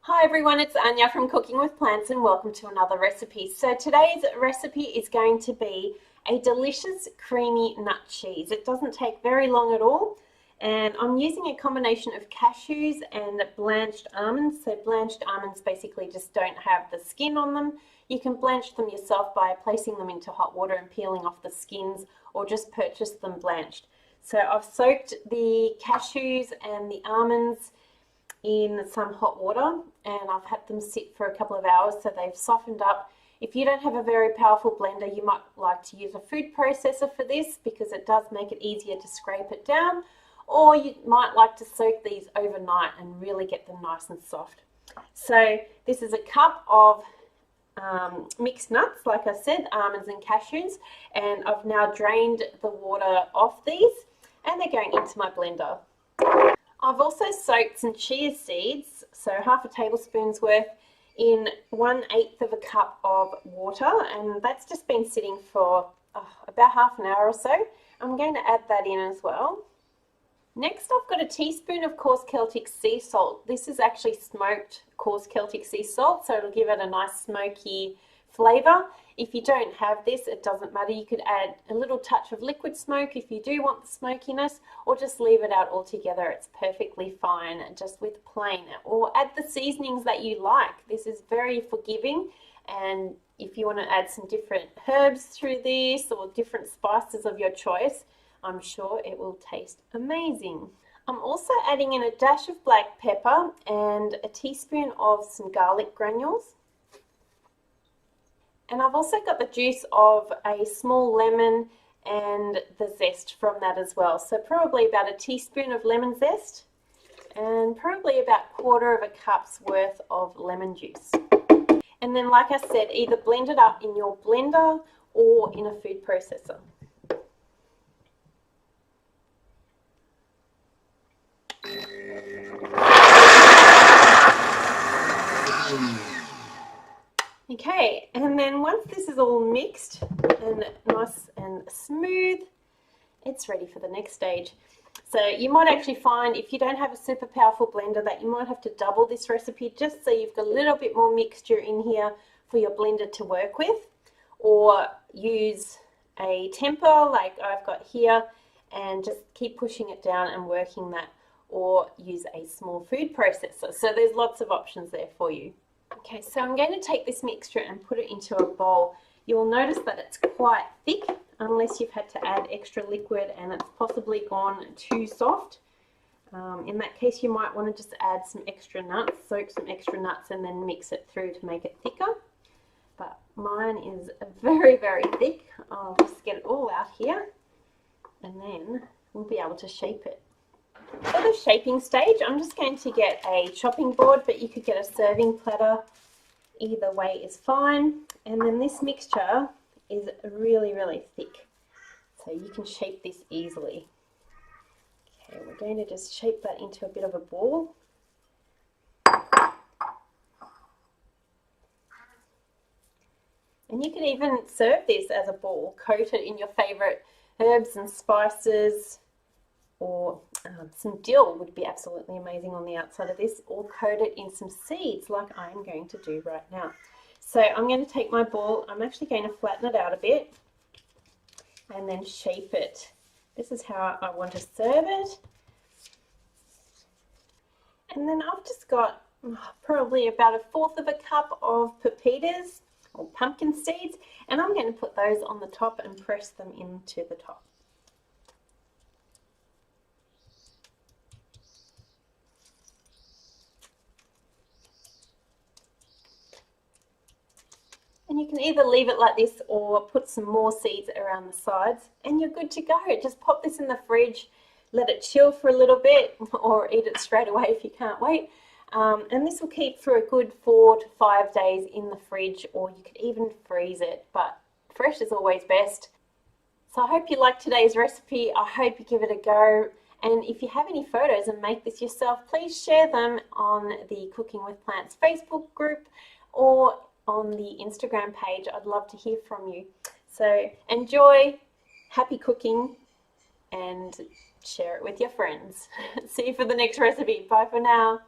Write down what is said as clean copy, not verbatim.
Hi everyone, it's Anja from Cooking with Plants and welcome to another recipe. So today's recipe is going to be a delicious creamy nut cheese. It doesn't take very long at all, and I'm using a combination of cashews and blanched almonds. So blanched almonds basically just don't have the skin on them. You can blanch them yourself by placing them into hot water and peeling off the skins, or just purchase them blanched. So I've soaked the cashews and the almonds in some hot water, and I've had them sit for a couple of hours so they've softened up. If you don't have a very powerful blender, you might like to use a food processor for this because it does make it easier to scrape it down, or you might like to soak these overnight and really get them nice and soft. So this is a cup of mixed nuts, like I said, almonds and cashews, and I've now drained the water off these and they're going into my blender. I've also soaked some chia seeds, so half a tablespoon's worth, in 1/8 of a cup of water, and that's just been sitting for about half an hour or so. I'm going to add that in as well. Next, I've got a teaspoon of coarse Celtic sea salt. This is actually smoked coarse Celtic sea salt, so it'll give it a nice smoky flavour. If you don't have this, it doesn't matter. You could add a little touch of liquid smoke if you do want the smokiness, or just leave it out altogether. It's perfectly fine just with plain, or add the seasonings that you like. This is very forgiving, and if you want to add some different herbs through this or different spices of your choice, I'm sure it will taste amazing. I'm also adding in a dash of black pepper and a teaspoon of some garlic granules. And I've also got the juice of a small lemon and the zest from that as well. So probably about a teaspoon of lemon zest and probably about 1/4 of a cup's worth of lemon juice. And then, like I said, either blend it up in your blender or in a food processor. Okay, and then once this is all mixed and nice and smooth, it's ready for the next stage. So you might actually find, if you don't have a super powerful blender, that you might have to double this recipe just so you've got a little bit more mixture in here for your blender to work with, or use a temper like I've got here and just keep pushing it down and working that, or use a small food processor. So there's lots of options there for you. Okay, so I'm going to take this mixture and put it into a bowl. You'll notice that it's quite thick, unless you've had to add extra liquid and it's possibly gone too soft. In that case, you might want to just add some extra nuts, soak some extra nuts, and then mix it through to make it thicker. But mine is very, very thick. I'll just get it all out here, and then we'll be able to shape it. For the shaping stage, I'm just going to get a chopping board, but you could get a serving platter. Either way is fine. And then this mixture is really, really thick, so you can shape this easily. Okay, we're going to just shape that into a bit of a ball. And you can even serve this as a ball, coat it in your favourite herbs and spices, or some dill would be absolutely amazing on the outside of this, or coat it in some seeds like I'm going to do right now. So I'm going to take my ball, I'm actually going to flatten it out a bit and then shape it. This is how I want to serve it. And then I've just got probably about 1/4 of a cup of pepitas or pumpkin seeds, and I'm going to put those on the top and press them into the top. And you can either leave it like this or put some more seeds around the sides, and you're good to go. Just pop this in the fridge, let it chill for a little bit, or eat it straight away if you can't wait. And this will keep for a good 4 to 5 days in the fridge, or you could even freeze it, but fresh is always best. So I hope you liked today's recipe. I hope you give it a go. And if you have any photos and make this yourself, please share them on the Cooking with Plants Facebook group or on the Instagram page. I'd love to hear from you. So enjoy, happy cooking, and share it with your friends. See you for the next recipe. Bye for now.